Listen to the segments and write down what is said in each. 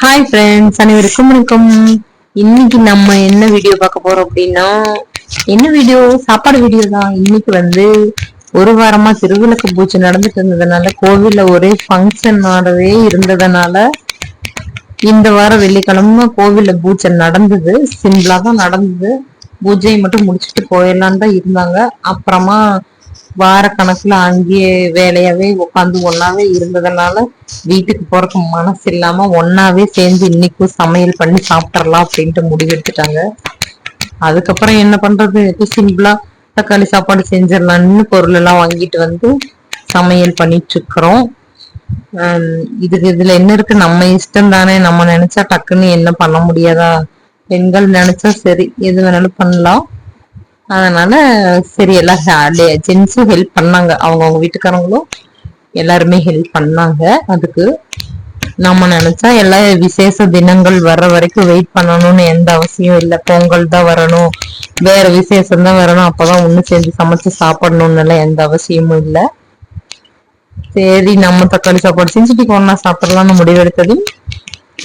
Hi friends, அனைவருக்கும் வணக்கம். இன்னைக்கு நம்ம என்ன வீடியோ பார்க்க போறோம் அப்படின்னா, என்ன வீடியோ? சாப்பாடு வீடியோ தான். இன்னைக்கு ஒரு வாரமா திருவிளக்கு பூஜை நடந்துட்டு இருந்ததுனால, கோவில்ல ஒரே ஃபங்க்ஷனாகவே இருந்ததுனால இந்த வாரம் வெள்ளிக்கிழமை கோவில்ல பூஜை நடந்தது. சிம்பிளா தான் நடந்தது. பூஜையை மட்டும் முடிச்சுட்டு போயிடலான்னு தான் இருந்தாங்க. அப்புறமா வார கணக்குல அங்கேயே வேலையாவே உட்காந்து ஒன்னாவே இருந்ததுனால வீட்டுக்கு போறதுக்கு மனசு இல்லாம ஒன்னாவே சேர்ந்து இன்னைக்கும் சமையல் பண்ணி சாப்பிடலாம் அப்படின்ட்டு முடிவெடுத்துட்டாங்க. அதுக்கப்புறம் என்ன பண்றது, சிம்பிளா தக்காளி சாப்பாடு செஞ்சிடலாம்னு பொருள் எல்லாம் வாங்கிட்டு சமையல் பண்ணிட்டு இருக்கிறோம். இதுல என்ன இருக்கு, நம்ம இஷ்டம் தானே. நம்ம நினைச்சா டக்குன்னு என்ன பண்ண முடியாதா? பெண்கள் நினைச்சா சரி எது வேணாலும் பண்ணலாம். அதனால சரி, எல்லாம் ஜென்ஸும் ஹெல்ப் பண்ணாங்க. அவங்க வீட்டுக்காரங்களும் எல்லாருமே ஹெல்ப் பண்ணாங்க. அதுக்கு நம்ம நினைச்சா எல்லா விசேஷ தினங்கள் வர்ற வரைக்கும் வெயிட் பண்ணணும்னு எந்த அவசியம் இல்லை. பொங்கல் தான் வரணும், வேற விசேஷம் தான் வரணும், அப்பதான் ஒண்ணு சேர்ந்து சமைச்சு சாப்பிடணும்னு எந்த அவசியமும் இல்லை. சரி, நம்ம தக்காளி சாப்பாடு செஞ்சுட்டு ஒன்னா சாப்பிடலாம்னு முடிவெடுத்தது.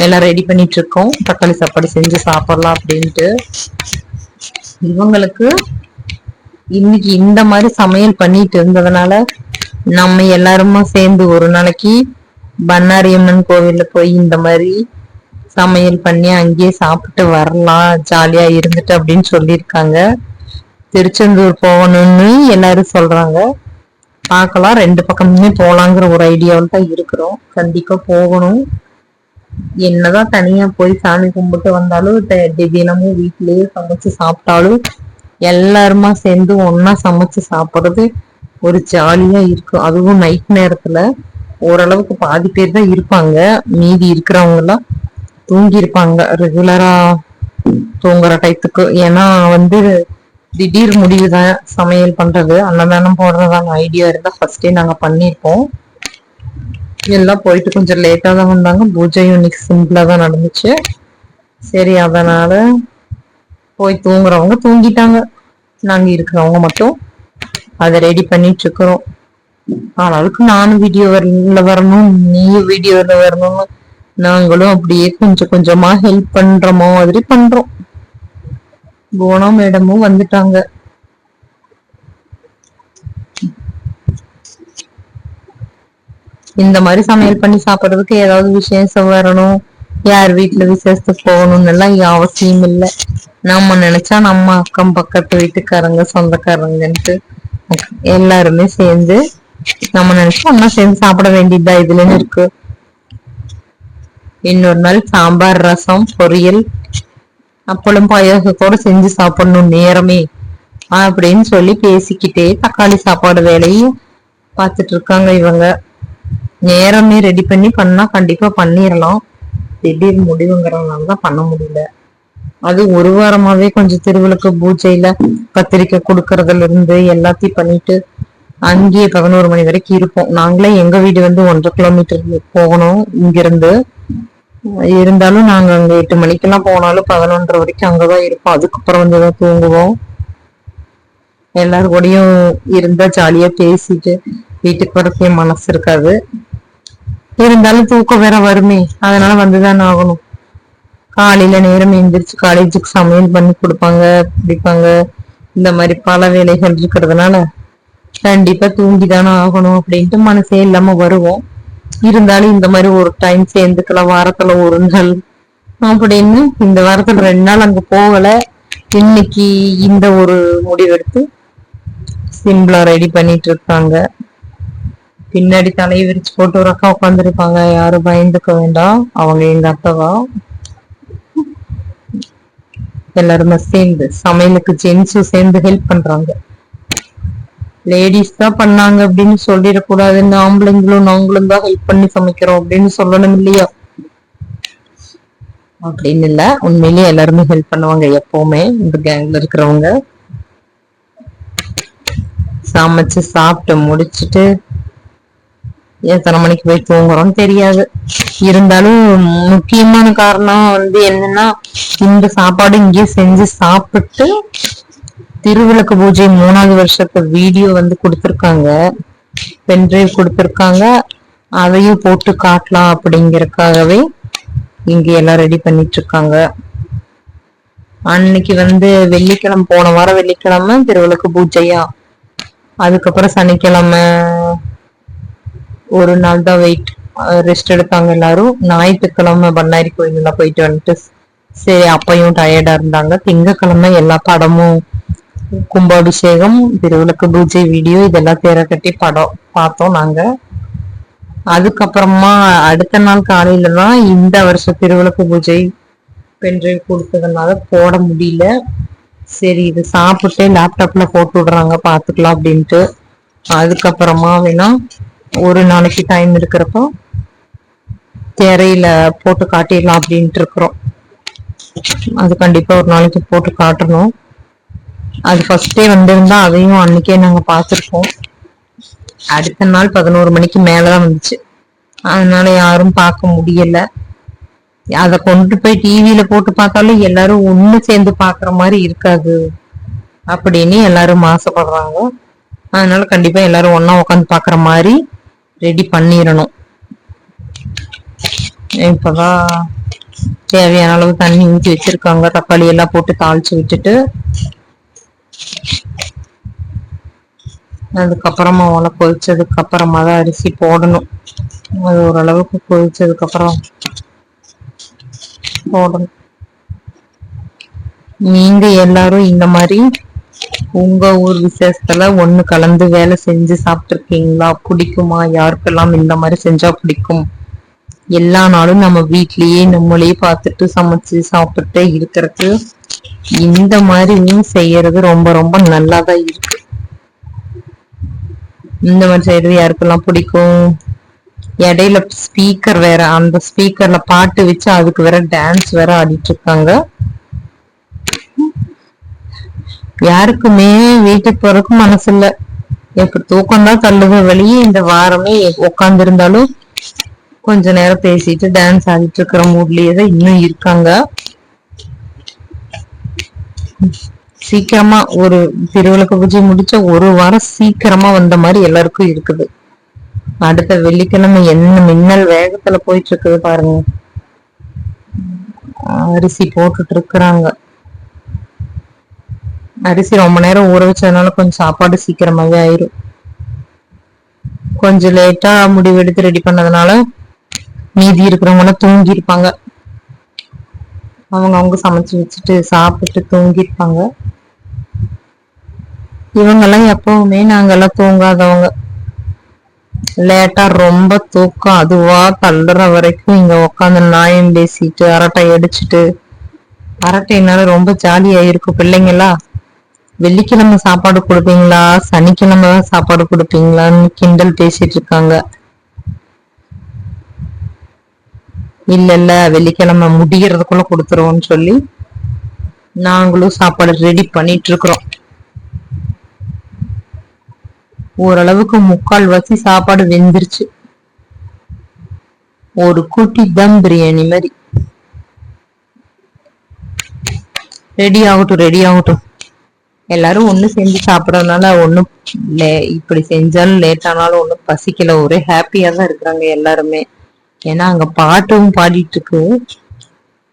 எல்லாம் ரெடி பண்ணிட்டு இருக்கோம். தக்காளி சாப்பாடு செஞ்சு சாப்பிடலாம் அப்படின்ட்டு. இவங்களுக்கு இன்னைக்கு இந்த மாதிரி சமையல் பண்ணிட்டு இருந்ததுனால நம்ம எல்லாருமா சேர்ந்து ஒரு நாளைக்கு பண்ணாரியம்மன் கோவில்ல போய் இந்த மாதிரி சமையல் பண்ணி அங்கேயே சாப்பிட்டு வரலாம், ஜாலியா இருந்துட்டு அப்படின்னு சொல்லியிருக்காங்க. திருச்செந்தூர் போகணும்னு எல்லாரும் சொல்றாங்க. பார்க்கலாம், ரெண்டு பக்கமுமே போலாங்கிற ஒரு ஐடியாவில் தான் இருக்கிறோம். கண்டிப்பா போகணும். என்னதான் தனியா போய் சாமி கும்பிட்டு வந்தாலும் தினமும் வீட்டிலேயே சமைச்சு சாப்பிட்டாலும் எல்லாருமா சேர்ந்து ஒன்னா சமைச்சு சாப்பிடுறது ஒரு ஜாலியா இருக்கும். அதுவும் நைட் நேரத்துல ஓரளவுக்கு பாதி பேர் தான் இருப்பாங்க. மீதி இருக்கிறவங்க எல்லாம் தூங்கி இருப்பாங்க, ரெகுலரா தூங்குற டைத்துக்கு. ஏன்னா திடீர் முடிவுதான் சமையல் பண்றது. அன்னதானம் போடுறதான ஐடியா இருந்தா ஃபர்ஸ்டே நாங்க பண்ணிருப்போம். எல்லாம் போயிட்டு கொஞ்சம் லேட்டா தான் வந்தாங்க. பூஜையும் இன்னைக்கு சிம்பிளா தான் நடந்துச்சு. சரி, அதனால போய் தூங்குறவங்க தூங்கிட்டாங்க. நாங்க இருக்கிறவங்க மட்டும் அதை ரெடி பண்ணிட்டு இருக்கிறோம். ஆனாலுக்கு நானும் வீடியோல வரணும், நீயும் வீடியோல வரணும்னு நாங்களும் அப்படியே கொஞ்சம் கொஞ்சமா ஹெல்ப் பண்ற மாதிரி பண்றோம். போனா மேடமும் வந்துட்டாங்க. இந்த மாதிரி சமையல் பண்ணி சாப்பிடுறதுக்கு ஏதாவது விசேஷம் வரணும், யார் வீட்டுல விசேஷத்துக்கு போகணும்னு எல்லாம் அவசியம் இல்லை. நம்ம நினைச்சா நம்ம அக்கம் பக்கத்து வீட்டுக்காரங்க சொந்தக்காரங்கன்ட்டு எல்லாருமே சேர்ந்து நம்ம நினைச்சா ஒன்னா சேர்ந்து சாப்பிட வேண்டியதா இதுலன்னு இருக்கு. இன்னொரு நாள் சாம்பார், ரசம், பொரியல், அப்பளம், பாயாசத்தோட செஞ்சு சாப்பிடணும் நேரமே அப்படின்னு சொல்லி பேசிக்கிட்டே தக்காளி சாப்பாடு வேலையும் பார்த்துட்டு இருக்காங்க இவங்க. நேரமே ரெடி பண்ணி பண்ணா கண்டிப்பா பண்ணிடலாம். திடீர் முடிவுங்கிறதுனால தான் பண்ண முடியல. அது ஒரு வாரமாவே கொஞ்சம் திருவிளக்கு பூஜையில பத்திரிக்கை கொடுக்கறதுல இருந்து எல்லாத்தையும் பண்ணிட்டு அங்கேயே 11 மணி வரைக்கும் இருப்போம். நாங்களே எங்க வீடு 1.5 கிலோமீட்டர் போகணும் இங்கிருந்து. இருந்தாலும் நாங்க அங்க 8 மணிக்கெல்லாம் போனாலும் 11:30 வரைக்கும் அங்கதான் இருப்போம். அதுக்கப்புறம் தான் தூங்குவோம். எல்லாரும் கூடயும் இருந்தா ஜாலியா பேசிட்டு வீட்டுக்கு வரப்பே மனசு இருக்காது. இருந்தாலும் தூக்கம் வேற வருமே, அதனால வந்துதான் ஆகணும். காலையில நேரம் எந்திரிச்சு காலேஜுக்கு சமையல் பண்ணி கொடுப்பாங்க, பிடிப்பாங்க. இந்த மாதிரி பல வேலைகள் இருக்கிறதுனால கண்டிப்பா தூங்கிதானே ஆகணும் அப்படின்ட்டு மனசே இல்லாம வருவோம். இருந்தாலும் இந்த மாதிரி ஒரு டைம் சேர்ந்துக்கலாம், வாரத்துல ஒரு நாள் அப்படின்னு. இந்த வாரத்துல 2 நாள் அங்க போகல. இன்னைக்கு இந்த ஒரு முடிவெடுத்து சிம்பிளா ரெடி பண்ணிட்டு இருக்காங்க. பின்னாடி தலையை விரிச்சு போட்டு ஒரு அக்கா உட்காந்துருப்பாங்க. யாரும் பயந்துக்க வேண்டாம், அவங்க எங்க அக்காவா. எல்லாருமே சேர்ந்து சமையலுக்கு ஜென்ஸும் சேர்ந்து ஹெல்ப் பண்றாங்க. லேடிஸ் தான் பண்ணாங்க அப்படின்னு சொல்லிடக்கூடாதுன்னு, ஆம்பளைங்களும் நாங்களும் தான் ஹெல்ப் பண்ணி சமைக்கிறோம் அப்படின்னு சொல்லணும் இல்லையா? அப்படின்னு இல்ல, உண்மையிலேயே எல்லாருமே ஹெல்ப் பண்ணுவாங்க எப்பவுமே. இந்த கேங்ல இருக்கிறவங்க சமைச்சு சாப்பிட்டு முடிச்சுட்டு எத்தனை மணிக்கு போய் தூங்குறோம்னு தெரியாது. இருந்தாலும் முக்கியமான காரணம் என்னன்னா, இந்த சாப்பாடு இங்கே செஞ்சு சாப்பிட்டு திருவிளக்கு பூஜை 3வது வருஷத்து வீடியோ கொடுத்திருக்காங்க, பென்ட்ரைவ் கொடுத்திருக்காங்க. அதையும் போட்டு காட்டலாம் அப்படிங்கறதுக்காகவே இங்க எல்லாம் ரெடி பண்ணிட்டு இருக்காங்க. அன்னைக்கு வெள்ளிக்கிழமை, போன வாரம் வெள்ளிக்கிழமை திருவிளக்கு பூஜையா. அதுக்கப்புறம் சனிக்கிழமை ஒரு நாள் தான் ரெஸ்ட் எடுத்தாங்க எல்லாரும். ஞாயிற்றுக்கிழமை பண்ணாரி கோயிலெல்லாம் போயிட்டு வந்துட்டு சரி அப்பையும் டயர்டா இருந்தாங்க. திங்கக்கிழமை எல்லா படமும், கும்பாபிஷேகம், திருவிளக்கு பூஜை வீடியோ இதெல்லாம் தேர கட்டி படம் பார்த்தோம் நாங்க. அதுக்கப்புறமா அடுத்த நாள் காலையில தான் இந்த வருஷம் திருவிளக்கு பூஜை பென்ட்ரைவ் கொடுத்ததுனால போட முடியல. சரி இது சாப்பிட்டு லேப்டாப்ல போட்டு விடுறாங்க பாத்துக்கலாம் அப்படின்ட்டு. அதுக்கப்புறமா வேணா ஒரு நாளைக்கு டைம் இருக்கிறப்போ திரையில போட்டு காட்டிடலாம் அப்படின்ட்டு இருக்கிறோம். அது கண்டிப்பா ஒரு நாளைக்கு போட்டு காட்டணும். அது ஃபர்ஸ்டே வந்திருந்தா அதையும் அன்னைக்கே நாங்க பார்த்திருப்போம். அடுத்த நாள் 11 மணிக்கு மேலதான் வந்துச்சு. அதனால யாரும் பார்க்க முடியல. அத கொண்டு போய் டிவியில போட்டு பார்த்தாலும் எல்லாரும் ஒண்ணு சேர்ந்து பாக்குற மாதிரி இருக்காது அப்படின்னு எல்லாரும் ஆசைப்படுறாங்க. அதனால கண்டிப்பா எல்லாரும் ஒன்னா உட்காந்து பாக்குற மாதிரி ரெடி பண்ணிடணும். இப்பதான் தேவையான அளவு தண்ணி ஊற்றி வச்சிருக்காங்க. தக்காளி எல்லாம் போட்டு தாளிச்சு விட்டுட்டு அதுக்கப்புறமா உலை கொதிச்சதுக்கு அப்புறமா தான் அரிசி போடணும். அது ஓரளவுக்கு கொதிச்சதுக்கு அப்புறம் போடணும். நீங்க எல்லாரும் இந்த மாதிரி உங்க ஊர் விசேஷத்துல ஒண்ணு கலந்து வேலை செஞ்சு சாப்பிட்டு இருக்கீங்களா? பிடிக்குமா? யாருக்கெல்லாம் இந்த மாதிரி செஞ்சா பிடிக்கும்? எல்லா நாளும் நம்ம வீட்லயே நம்மளே பார்த்துட்டு சமைச்சு சாப்பிட்டு இருக்கிறது இந்த மாதிரி செய்யறது ரொம்ப ரொம்ப நல்லாதான் இருக்கு. இந்த மாதிரி செய்யறது யாருக்கெல்லாம் பிடிக்கும்? இடையில ஸ்பீக்கர் வேற, அந்த ஸ்பீக்கர்ல பாட்டு வச்சு அதுக்கு வேற டான்ஸ் வேற ஆடிட்டு இருக்காங்க. யாருக்குமே வீட்டுக்கு போறதுக்கு மனசு இல்ல. எப்படி தூக்கம் தான் தள்ளுது வெளியே. இந்த வாரமே உட்கார்ந்து இருந்தாலும் கொஞ்ச நேரம் பேசிட்டு டான்ஸ் ஆடிட்டு இருக்கிற மூட்லயே தான் இன்னும் இருக்காங்க. சீக்கிரமா ஒரு திருவிளக்கு பூஜை முடிச்ச ஒரு வாரம் சீக்கிரமா வந்த மாதிரி எல்லாருக்கும் இருக்குது. அடுத்த வெள்ளிக்கிழமை என்ன மின்னல் வேகத்துல போயிட்டு இருக்குது பாருங்க. அரிசி போட்டுட்டு இருக்கிறாங்க. அரிசி ரொம்ப நேரம் ஊற வச்சதுனால கொஞ்சம் சாப்பாடு சீக்கிரமாவே ஆயிரும். கொஞ்சம் லேட்டா முடிவெடுத்து ரெடி பண்ணதுனால மீதி இருக்கிறவங்க தூங்கி இருப்பாங்க. அவங்க சமைச்சு வச்சுட்டு சாப்பிட்டு தூங்கி இருப்பாங்க. இவங்கெல்லாம் எப்பவுமே நாங்கெல்லாம் தூங்காதவங்க. லேட்டா ரொம்ப தூக்கம் அதுவா தள்ளுற வரைக்கும் இங்க உட்காந்து நாயம் பேசிட்டு அரட்டை அடிச்சுட்டு, அரட்டைனால ரொம்ப ஜாலியா இருக்கும். பிள்ளைங்களா வெள்ளிக்கிழமை சாப்பாடு கொடுப்பீங்களா, சனிக்கிழமை தான் சாப்பாடு கொடுப்பீங்களான்னு கிண்டல் பேசிட்டு இருக்காங்க. இல்ல வெள்ளிக்கிழமை முடியறதுக்குள்ள கொடுத்துருவோம்னு சொல்லி நாங்களும் சாப்பாடு ரெடி பண்ணிட்டு இருக்கிறோம். ஓரளவுக்கு 3/4 சாப்பாடு வெந்துருச்சு. ஒரு குட்டி தம் பிரியாணி மாதிரி. ரெடி ஆகட்டும். எல்லாரும் ஒண்ணு செஞ்சு சாப்பிடறதுனால ஒண்ணும் இப்படி செஞ்சாலும் லேட் ஆனாலும் ஒண்ணும் பசிக்கல. ஒரே ஹாப்பியா தான் இருக்கிறாங்க எல்லாருமே. ஏன்னா அங்க பாட்டும் பாடிட்டு இருக்கு.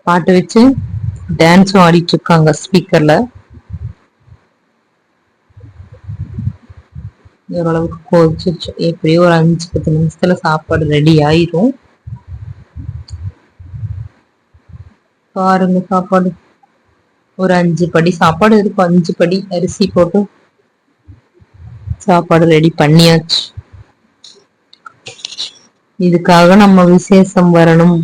பாட்டு வச்சு டான்ஸும் ஆடிட்டு இருக்காங்க ஸ்பீக்கர்ல. ஓரளவுக்கு கொதிச்சிருச்சு. எப்படியும் ஒரு 5-10 நிமிஷத்துல சாப்பாடு ரெடி ஆயிரும். பாருங்க சாப்பாடு ஒரு 5 படி சாப்பாடு இருக்கும். 5 படி அரிசி போட்டு சாப்பாடு ரெடி பண்ணியாச்சு. இதுக்காக நம்ம விசேஷம் வரணும்,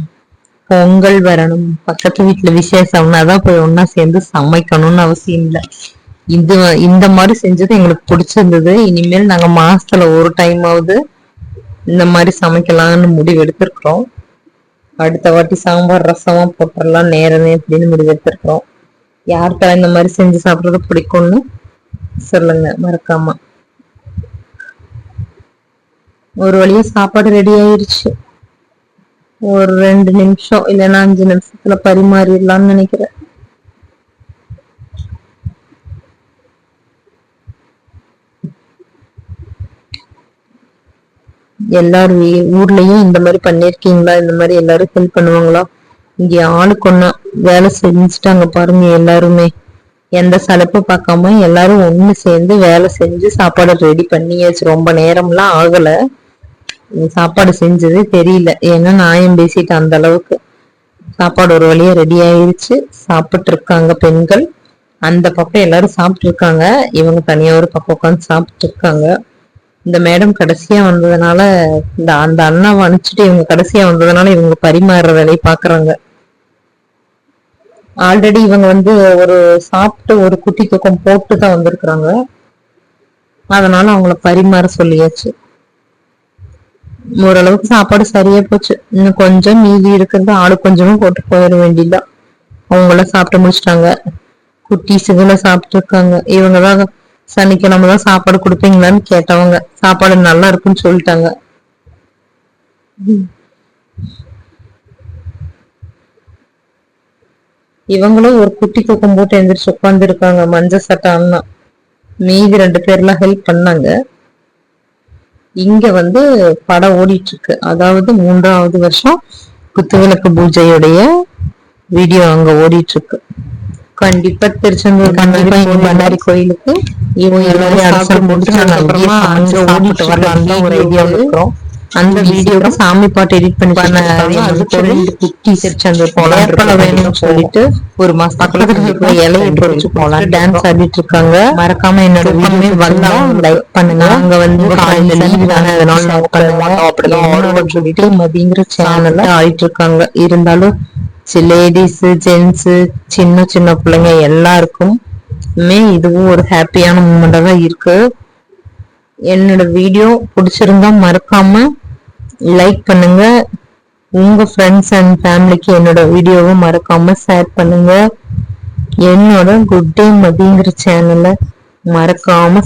பொங்கல் வரணும், பக்கத்து வீட்டுல விசேஷம்னா தான் போய் ஒன்னா சேர்ந்து சமைக்கணும்னு அவசியம் இல்லை. இந்த மாதிரி செஞ்சது எங்களுக்கு பிடிச்சிருந்தது. இனிமேல் நாங்க மாசத்துல ஒரு டைம் ஆகுது இந்த மாதிரி சமைக்கலாம்னு முடிவு எடுத்திருக்கிறோம். அடுத்த வாட்டி சாம்பார் ரசமா போட்டுடலாம் நேரமே அப்படின்னு முடிவு எடுத்திருக்கிறோம். யாருக்கெல்லாம் இந்த மாதிரி செஞ்சு சாப்பிடுறது பிடிக்கும்னு சொல்லுங்க மறக்காம. ஒரு வழியா சாப்பாடு ரெடி ஆயிருச்சு. ஒரு 2 நிமிஷம் இல்லைன்னா 5 நிமிஷத்துல பரிமாறிடலாம்னு நினைக்கிறேன். எல்லாரும் ஊர்லயும் இந்த மாதிரி பண்ணிருக்கீங்களா? இந்த மாதிரி எல்லாரும் ஹெல்ப் பண்ணுவாங்களா? இங்க ஆளுக்கு ஒண்ணா வேலை செஞ்சுட்டாங்க பாருங்க. எல்லாருமே எந்த சலுப்பு பார்க்காம எல்லாரும் ஒண்ணு சேர்ந்து வேலை செஞ்சு சாப்பாடு ரெடி பண்ணியாச்சு. ரொம்ப நேரம்லாம் ஆகல. சாப்பாடு செஞ்சதே தெரியல, ஏன்னா நியாயம் பேசிட்டு அந்த அளவுக்கு. சாப்பாடு ஒரு வழியா ரெடி ஆயிருச்சு. சாப்பிட்டு இருக்காங்க பெண்கள். அந்த பக்கம் எல்லாரும் சாப்பிட்டு இருக்காங்க, இவங்க தனியா ஒரு பக்கம் உட்காந்து சாப்பிட்டு இருக்காங்க. இந்த மேடம் கடைசியா வந்ததுனால, அந்த அண்ணாவை அனுப்பிச்சுட்டு இவங்க கடைசியா வந்ததுனால இவங்க பரிமாறுற வேலையை பாக்குறாங்க. ஆல்ரெடி இவங்க ஒரு சாப்பிட்டு ஒரு குட்டி தூக்கம் போட்டு தான் வந்திருக்கிறாங்க. அதனால அவங்கள பரிமாற சொல்லியாச்சு. ஓரளவுக்கு சாப்பாடு சரியா போச்சு. இன்னும் கொஞ்சம் மீதி இருக்கிறது ஆளு கொஞ்சமும் போட்டு போயிட வேண்டியதுதான். அவங்கள சாப்பிட்டு முடிச்சிட்டாங்க. குட்டீஸுகளை சாப்பிட்டு இருக்காங்க. இவங்கதான் சனிக்கிழமை தான் சாப்பாடு கொடுப்பீங்களான்னு கேட்டவங்க. சாப்பாடு நல்லா இருக்குன்னு சொல்லிட்டாங்க. இவங்களும் ஒரு குட்டி தூக்கம் போட்டு எந்திரிச்சு உட்கார்ந்து இருக்காங்க. மஞ்சள் சட்டை அண்ணா, மீதி 2 பேர்லாம் ஹெல்ப் பண்ணாங்க. இங்க படம் ஓடிட்டு இருக்கு. அதாவது 3வது வருஷம் குத்துவிளக்கு பூஜையுடைய வீடியோ அங்க ஓடிட்டு இருக்கு. கண்டிப்பா திருச்செந்தூர் பண்ணாரி கோயிலுக்கு இவங்க எல்லாரும் அரசல் முடிச்சு அப்புறமா அங்க ஓடிட்டு வரலாம் ஒரு ஐடியாவில் இருக்கிறோம். அந்த வீடியோட சாமி பாட்டு எடிட் பண்ணி குட்டி திருச்செந்தூர் போலாம் வேணும்னு சொல்லிட்டு ஒரு மாசம் பக்கத்துல இலையை பொறிச்சு போலாம் டான்ஸ் ஆடிட்டு இருக்காங்க. மறக்காம என்னோட வீடியோமே வந்தா லைக் பண்ணுங்க. அங்க காலையில லீவ் தானே, அதனால நாங்க அப்படிதான் சொல்லிட்டு மதிங்கிற சேனல்ல ஆடிட்டு இருக்காங்க. இருந்தாலும் லேடிஸ் ஜென்ஸ் சின்ன சின்ன பிள்ளைங்க எல்லாருக்குமே இதுவும் ஒரு ஹாப்பியான மூமெண்டா தான் இருக்கு. என்னோட வீடியோ பிடிச்சிருந்தா மறக்காம லைக் பண்ணுங்க. உங்க ஃப்ரெண்ட்ஸ் அண்ட் ஃபேமிலிக்கு என்னோட வீடியோவை மறக்காம ஷேர் பண்ணுங்க. என்னோட குட் டே மதிங்கிற சேனலை மறக்காம